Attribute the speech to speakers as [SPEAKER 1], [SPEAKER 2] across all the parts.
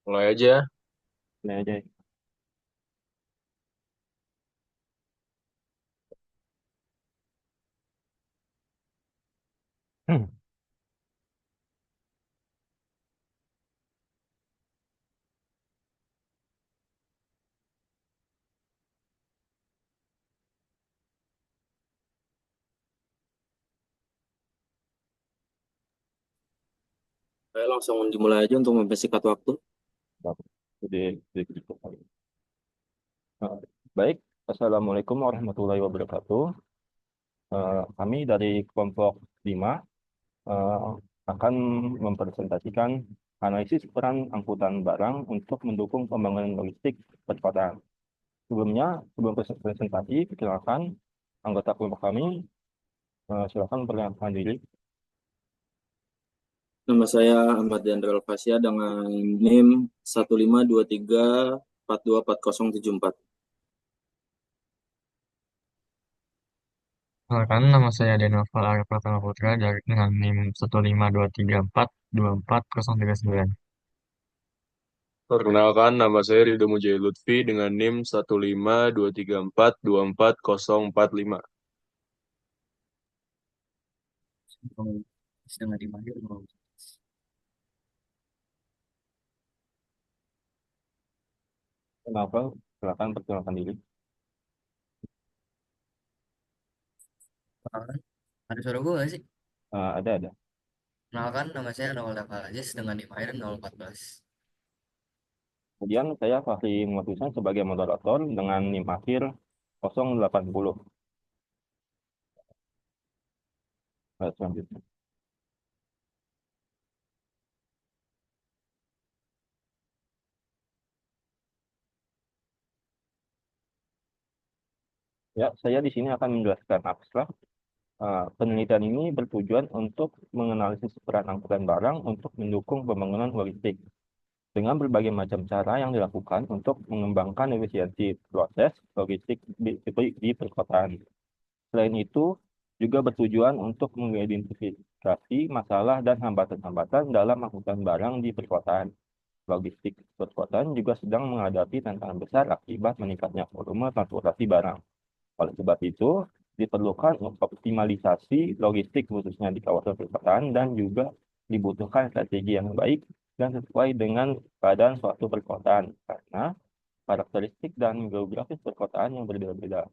[SPEAKER 1] Mulai aja.
[SPEAKER 2] Ini aja.
[SPEAKER 1] Saya langsung dimulai aja untuk mempersingkat waktu.
[SPEAKER 2] Jadi cukup kali. Eh, Baik, Assalamualaikum warahmatullahi wabarakatuh. Kami dari kelompok 5 eh, akan mempresentasikan analisis peran angkutan barang untuk mendukung pembangunan logistik perkotaan. Sebelum presentasi, silakan anggota kelompok kami, silakan memperkenalkan diri.
[SPEAKER 1] Nama saya Ahmad Yandra Fasya dengan NIM 15234244074.
[SPEAKER 3] Perkenalkan, nama saya Denoval Arif Pratama Putra dari dengan NIM 15234240039.
[SPEAKER 4] Perkenalkan, nama saya Ridho Mujahid Lutfi dengan NIM 15234240445.
[SPEAKER 3] Sedang dipanggil mau.
[SPEAKER 2] Kenapa? Silakan perkenalkan diri.
[SPEAKER 3] Perkenalkan, ada suara gue gak sih?
[SPEAKER 2] Ada.
[SPEAKER 3] Kenalkan, nama saya Nawal Dafal Aziz dengan NIM air 014.
[SPEAKER 2] Kemudian saya Fahri Muatusan sebagai moderator dengan NIM akhir 080. Selanjutnya. Ya, saya di sini akan menjelaskan abstrak. Penelitian ini bertujuan untuk menganalisis peran angkutan barang untuk mendukung pembangunan logistik dengan berbagai macam cara yang dilakukan untuk mengembangkan efisiensi proses logistik di perkotaan. Selain itu, juga bertujuan untuk mengidentifikasi masalah dan hambatan-hambatan dalam angkutan barang di perkotaan. Logistik perkotaan juga sedang menghadapi tantangan besar akibat meningkatnya volume transportasi barang. Oleh sebab itu, diperlukan optimalisasi logistik khususnya di kawasan perkotaan dan juga dibutuhkan strategi yang baik dan sesuai dengan keadaan suatu perkotaan karena karakteristik dan geografis perkotaan yang berbeda-beda.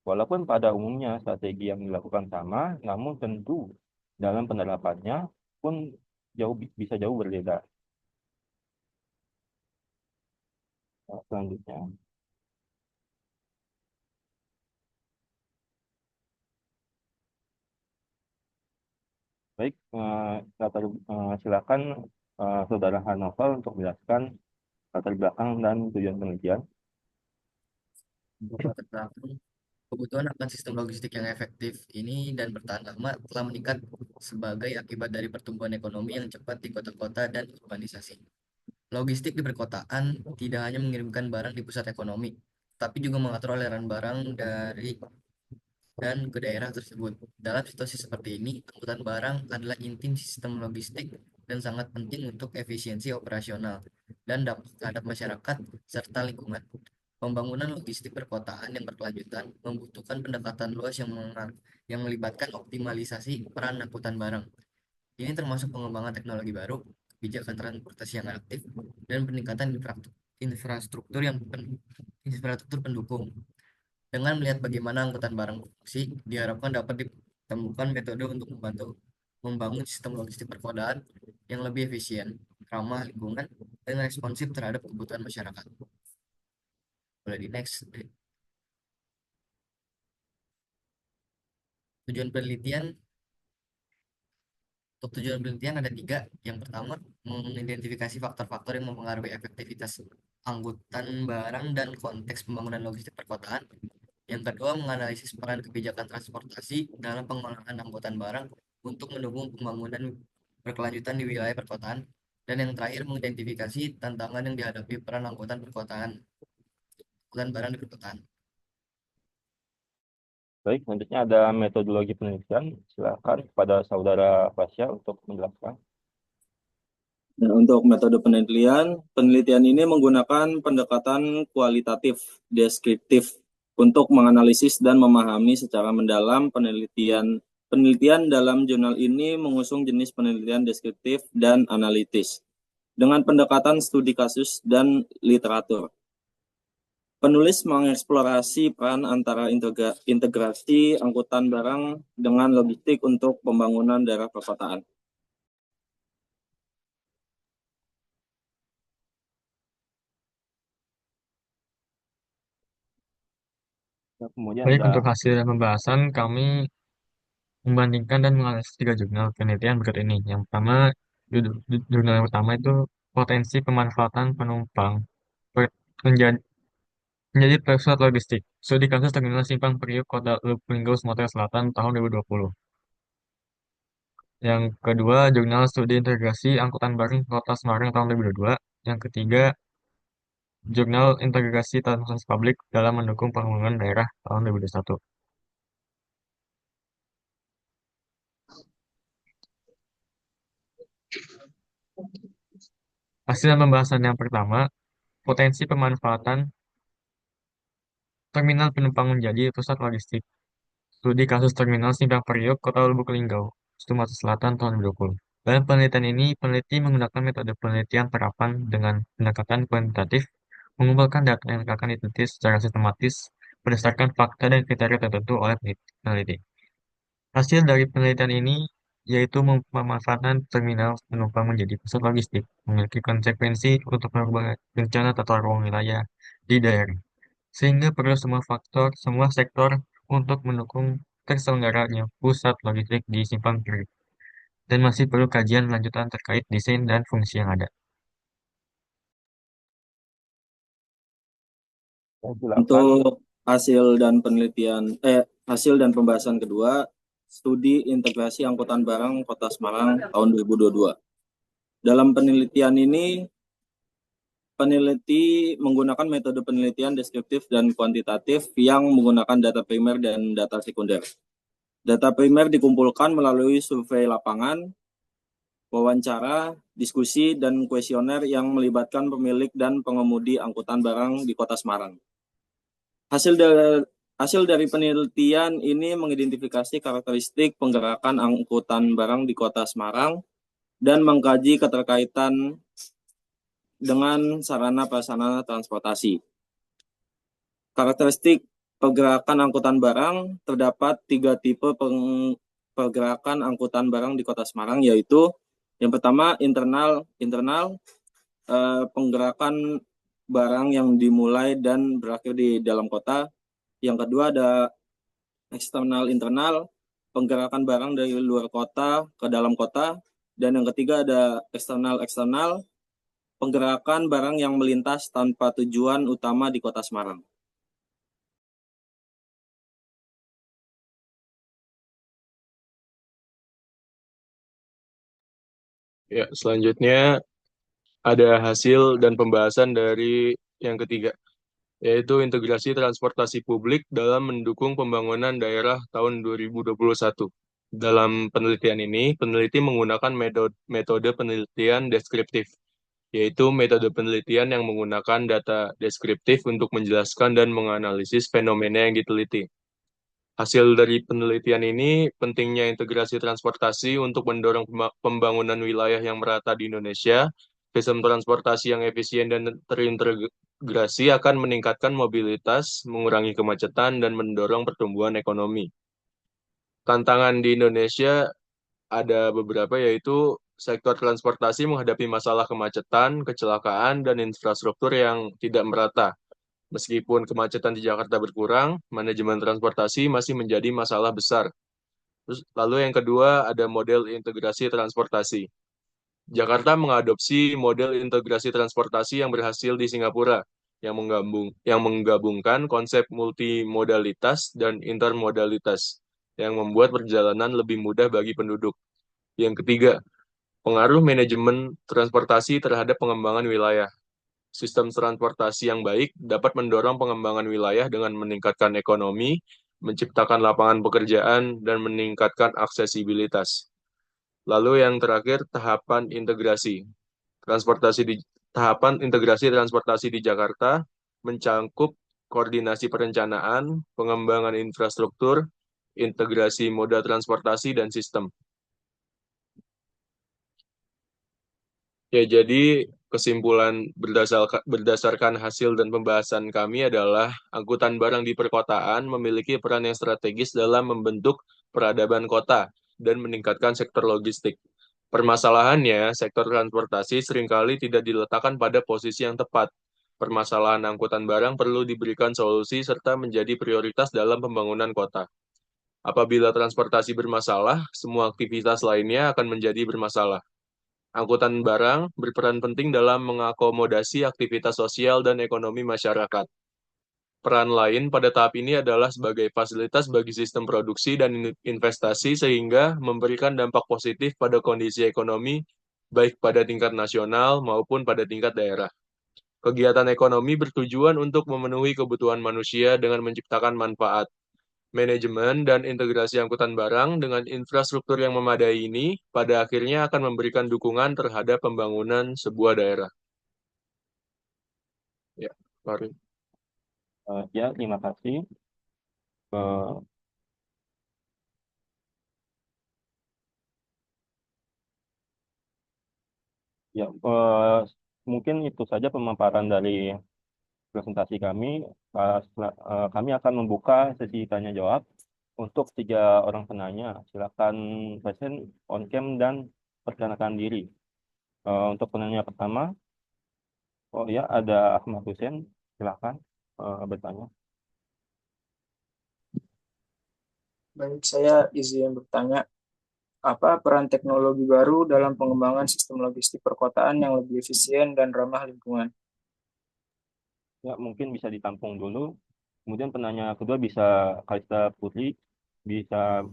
[SPEAKER 2] Walaupun pada umumnya strategi yang dilakukan sama, namun tentu dalam penerapannya pun bisa jauh berbeda. Selanjutnya. Baik, silakan Saudara Hanoval untuk menjelaskan latar belakang dan tujuan penelitian.
[SPEAKER 3] Beberapa belakang, kebutuhan akan sistem logistik yang efektif ini dan bertahan lama telah meningkat sebagai akibat dari pertumbuhan ekonomi yang cepat di kota-kota dan urbanisasi. Logistik di perkotaan tidak hanya mengirimkan barang di pusat ekonomi, tapi juga mengatur aliran barang dari dan ke daerah tersebut. Dalam situasi seperti ini, angkutan barang adalah inti sistem logistik dan sangat penting untuk efisiensi operasional dan dampak terhadap masyarakat serta lingkungan. Pembangunan logistik perkotaan yang berkelanjutan membutuhkan pendekatan luas yang melibatkan optimalisasi peran angkutan barang. Ini termasuk pengembangan teknologi baru, kebijakan transportasi yang aktif, dan peningkatan infrastruktur infrastruktur pendukung. Dengan melihat bagaimana angkutan barang berfungsi, diharapkan dapat ditemukan metode untuk membantu membangun sistem logistik perkotaan yang lebih efisien, ramah lingkungan, dan responsif terhadap kebutuhan masyarakat. Boleh di next. Tujuan penelitian, untuk tujuan penelitian ada tiga. Yang pertama, mengidentifikasi faktor-faktor yang mempengaruhi efektivitas angkutan barang dan konteks pembangunan logistik perkotaan. Yang kedua, menganalisis peran kebijakan transportasi dalam pengelolaan angkutan barang untuk mendukung pembangunan berkelanjutan di wilayah perkotaan. Dan yang terakhir, mengidentifikasi tantangan yang dihadapi peran angkutan barang di perkotaan.
[SPEAKER 2] Baik, selanjutnya ada metodologi penelitian. Silakan kepada Saudara Fasya untuk menjelaskan.
[SPEAKER 1] Nah, untuk metode penelitian, penelitian ini menggunakan pendekatan kualitatif deskriptif untuk menganalisis dan memahami secara mendalam penelitian. Penelitian dalam jurnal ini mengusung jenis penelitian deskriptif dan analitis dengan pendekatan studi kasus dan literatur. Penulis mengeksplorasi peran antara integrasi angkutan barang dengan logistik untuk pembangunan daerah perkotaan.
[SPEAKER 2] Nah, kemudian
[SPEAKER 5] Baik,
[SPEAKER 2] ada
[SPEAKER 5] untuk hasil dan pembahasan, kami membandingkan dan menganalisis tiga jurnal penelitian berikut ini. Yang pertama, jurnal yang pertama itu potensi pemanfaatan penumpang per- menjadi, menjadi pusat logistik. Studi kasus terminal Simpang Priuk, Kota Lubuk Sumatera Selatan tahun 2020. Yang kedua, jurnal studi integrasi angkutan barang Kota Semarang tahun 2022. Yang ketiga, jurnal integrasi transportasi publik dalam mendukung pembangunan daerah tahun 2021. Hasil pembahasan yang pertama, potensi pemanfaatan terminal penumpang menjadi pusat logistik. Studi kasus terminal Simpang Priok, Kota Lubuk Linggau, Sumatera Selatan tahun 2020. Dalam penelitian ini, peneliti menggunakan metode penelitian terapan dengan pendekatan kuantitatif, mengumpulkan data yang akan diteliti secara sistematis berdasarkan fakta dan kriteria tertentu oleh peneliti. Hasil dari penelitian ini yaitu pemanfaatan terminal penumpang menjadi pusat logistik, memiliki konsekuensi untuk merubah rencana tata ruang wilayah di daerah sehingga perlu semua sektor untuk mendukung terselenggaranya pusat logistik di Simpang Kiri. Dan masih perlu kajian lanjutan terkait desain dan fungsi yang ada.
[SPEAKER 2] silakan.
[SPEAKER 1] Untuk hasil dan pembahasan kedua, studi integrasi angkutan barang Kota Semarang tahun 2022. Dalam penelitian ini, peneliti menggunakan metode penelitian deskriptif dan kuantitatif yang menggunakan data primer dan data sekunder. Data primer dikumpulkan melalui survei lapangan, wawancara, diskusi, dan kuesioner yang melibatkan pemilik dan pengemudi angkutan barang di Kota Semarang. Hasil dari penelitian ini mengidentifikasi karakteristik penggerakan angkutan barang di Kota Semarang dan mengkaji keterkaitan dengan sarana prasarana transportasi. Karakteristik pergerakan angkutan barang terdapat 3 tipe pergerakan angkutan barang di Kota Semarang, yaitu yang pertama internal penggerakan barang yang dimulai dan berakhir di dalam kota. Yang kedua ada eksternal internal, penggerakan barang dari luar kota ke dalam kota. Dan yang ketiga ada eksternal, penggerakan barang yang melintas tanpa tujuan utama di Kota Semarang.
[SPEAKER 4] Ya, selanjutnya ada hasil dan pembahasan dari yang ketiga, yaitu integrasi transportasi publik dalam mendukung pembangunan daerah tahun 2021. Dalam penelitian ini, peneliti menggunakan metode penelitian deskriptif, yaitu metode penelitian yang menggunakan data deskriptif untuk menjelaskan dan menganalisis fenomena yang diteliti. Hasil dari penelitian ini, pentingnya integrasi transportasi untuk mendorong pembangunan wilayah yang merata di Indonesia. Sistem transportasi yang efisien dan terintegrasi akan meningkatkan mobilitas, mengurangi kemacetan, dan mendorong pertumbuhan ekonomi. Tantangan di Indonesia ada beberapa, yaitu sektor transportasi menghadapi masalah kemacetan, kecelakaan, dan infrastruktur yang tidak merata. Meskipun kemacetan di Jakarta berkurang, manajemen transportasi masih menjadi masalah besar. Lalu yang kedua ada model integrasi transportasi. Jakarta mengadopsi model integrasi transportasi yang berhasil di Singapura, yang menggabungkan konsep multimodalitas dan intermodalitas, yang membuat perjalanan lebih mudah bagi penduduk. Yang ketiga, pengaruh manajemen transportasi terhadap pengembangan wilayah. Sistem transportasi yang baik dapat mendorong pengembangan wilayah dengan meningkatkan ekonomi, menciptakan lapangan pekerjaan, dan meningkatkan aksesibilitas. Lalu yang terakhir, tahapan integrasi. Tahapan integrasi transportasi di Jakarta mencakup koordinasi perencanaan, pengembangan infrastruktur, integrasi moda transportasi dan sistem. Ya, jadi kesimpulan berdasarkan hasil dan pembahasan kami adalah angkutan barang di perkotaan memiliki peran yang strategis dalam membentuk peradaban kota dan meningkatkan sektor logistik. Permasalahannya, sektor transportasi seringkali tidak diletakkan pada posisi yang tepat. Permasalahan angkutan barang perlu diberikan solusi serta menjadi prioritas dalam pembangunan kota. Apabila transportasi bermasalah, semua aktivitas lainnya akan menjadi bermasalah. Angkutan barang berperan penting dalam mengakomodasi aktivitas sosial dan ekonomi masyarakat. Peran lain pada tahap ini adalah sebagai fasilitas bagi sistem produksi dan investasi sehingga memberikan dampak positif pada kondisi ekonomi baik pada tingkat nasional maupun pada tingkat daerah. Kegiatan ekonomi bertujuan untuk memenuhi kebutuhan manusia dengan menciptakan manfaat. Manajemen dan integrasi angkutan barang dengan infrastruktur yang memadai ini pada akhirnya akan memberikan dukungan terhadap pembangunan sebuah daerah. Ya, Fahri.
[SPEAKER 2] Ya, terima kasih. Eh, Ya, mungkin itu saja pemaparan dari presentasi kami. Kami akan membuka sesi tanya jawab untuk 3 orang penanya. Silakan present on cam dan perkenalkan diri. Untuk penanya pertama, oh ya, ada Ahmad Hussein. Silakan bertanya.
[SPEAKER 6] Baik, saya izin bertanya, apa peran teknologi baru dalam pengembangan sistem logistik perkotaan yang lebih efisien dan ramah lingkungan?
[SPEAKER 2] Ya, mungkin bisa ditampung dulu. Kemudian penanya kedua bisa Kalista Putri, bisa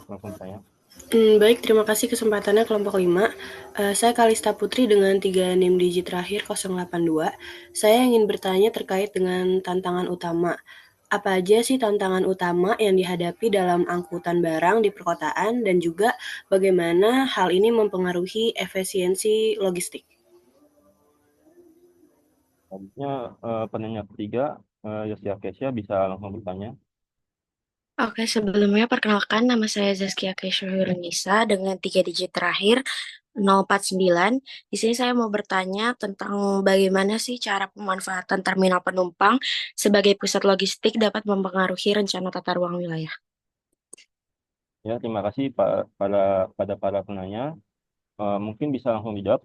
[SPEAKER 2] langsung tanya.
[SPEAKER 7] Baik, terima kasih kesempatannya kelompok 5. Saya Kalista Putri dengan 3 NIM digit terakhir 082. Saya ingin bertanya terkait dengan tantangan utama. Apa aja sih tantangan utama yang dihadapi dalam angkutan barang di perkotaan dan juga bagaimana hal ini mempengaruhi efisiensi logistik?
[SPEAKER 2] Selanjutnya penanya ketiga, Yosya Kesya bisa langsung bertanya.
[SPEAKER 8] Oke, sebelumnya perkenalkan nama saya Zaskia Kesyuhurnisa dengan 3 digit terakhir 049. Di sini saya mau bertanya tentang bagaimana sih cara pemanfaatan terminal penumpang sebagai pusat logistik dapat mempengaruhi rencana tata ruang wilayah.
[SPEAKER 2] Ya, terima kasih pada para penanya. Mungkin bisa langsung dijawab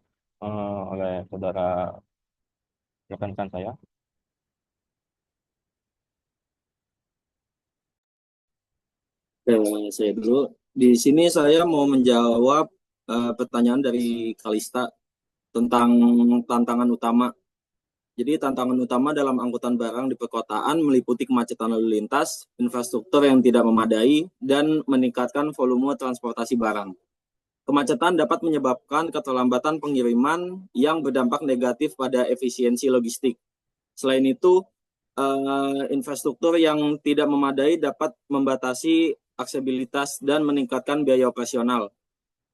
[SPEAKER 2] oleh saudara rekan-rekan saya.
[SPEAKER 1] Saya dulu. Di sini saya mau menjawab pertanyaan dari Kalista tentang tantangan utama. Jadi tantangan utama dalam angkutan barang di perkotaan meliputi kemacetan lalu lintas, infrastruktur yang tidak memadai, dan meningkatkan volume transportasi barang. Kemacetan dapat menyebabkan keterlambatan pengiriman yang berdampak negatif pada efisiensi logistik. Selain itu, infrastruktur yang tidak memadai dapat membatasi aksesibilitas dan meningkatkan biaya operasional.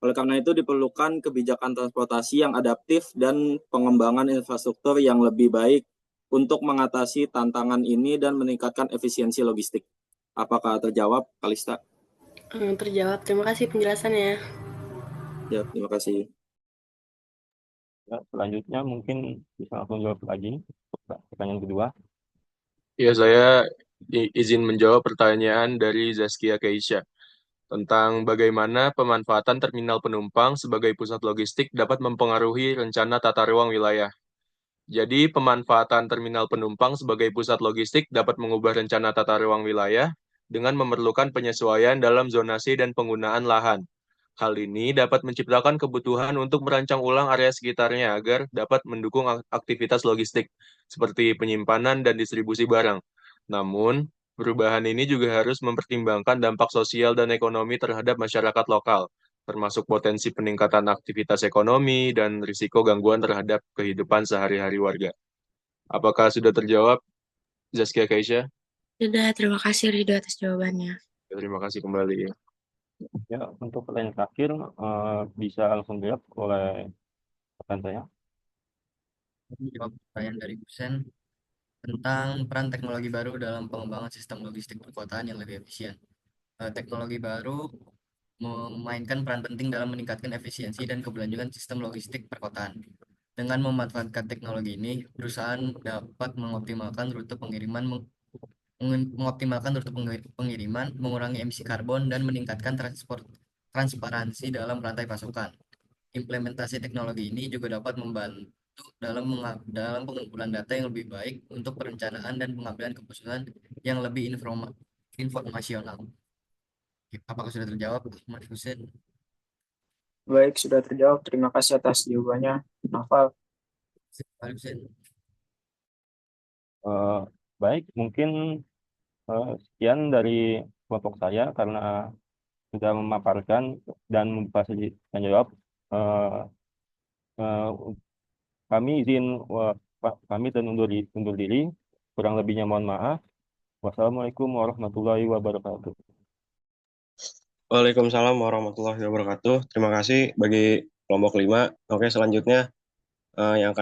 [SPEAKER 1] Oleh karena itu diperlukan kebijakan transportasi yang adaptif dan pengembangan infrastruktur yang lebih baik untuk mengatasi tantangan ini dan meningkatkan efisiensi logistik. Apakah terjawab, Kalista?
[SPEAKER 7] Terjawab, terima kasih penjelasannya.
[SPEAKER 1] Ya, terima kasih.
[SPEAKER 2] Ya, selanjutnya mungkin bisa langsung jawab lagi pertanyaan kedua.
[SPEAKER 4] Ya, saya izin menjawab pertanyaan dari Zaskia Keisha tentang bagaimana pemanfaatan terminal penumpang sebagai pusat logistik dapat mempengaruhi rencana tata ruang wilayah. Jadi, pemanfaatan terminal penumpang sebagai pusat logistik dapat mengubah rencana tata ruang wilayah dengan memerlukan penyesuaian dalam zonasi dan penggunaan lahan. Hal ini dapat menciptakan kebutuhan untuk merancang ulang area sekitarnya agar dapat mendukung aktivitas logistik, seperti penyimpanan dan distribusi barang. Namun, perubahan ini juga harus mempertimbangkan dampak sosial dan ekonomi terhadap masyarakat lokal, termasuk potensi peningkatan aktivitas ekonomi dan risiko gangguan terhadap kehidupan sehari-hari warga. Apakah sudah terjawab, Zaskia Keisha?
[SPEAKER 8] Sudah, terima kasih Ridho atas jawabannya.
[SPEAKER 4] Terima kasih kembali.
[SPEAKER 2] Ya, untuk pertanyaan terakhir bisa langsung dijawab oleh rekan saya.
[SPEAKER 3] menjawab pertanyaan dari Husen tentang peran teknologi baru dalam pengembangan sistem logistik perkotaan yang lebih efisien. Teknologi baru memainkan peran penting dalam meningkatkan efisiensi dan keberlanjutan sistem logistik perkotaan. Dengan memanfaatkan teknologi ini, perusahaan dapat mengoptimalkan rute pengiriman, mengurangi emisi karbon, dan meningkatkan transparansi dalam rantai pasokan. Implementasi teknologi ini juga dapat membantu dalam pengumpulan data yang lebih baik untuk perencanaan dan pengambilan keputusan yang lebih informasional. Apakah sudah terjawab, Ahmad Hussein?
[SPEAKER 6] Baik, sudah terjawab. Terima kasih atas jawabannya, Noval.
[SPEAKER 3] Hussein.
[SPEAKER 2] Baik, mungkin sekian dari kelompok saya karena sudah memaparkan dan memfasilitasi jawab. Kami izin kami dan undur diri. Kurang lebihnya mohon maaf. Wassalamualaikum warahmatullahi wabarakatuh.
[SPEAKER 9] Waalaikumsalam warahmatullahi wabarakatuh. Terima kasih bagi kelompok 5. Oke, selanjutnya yang akan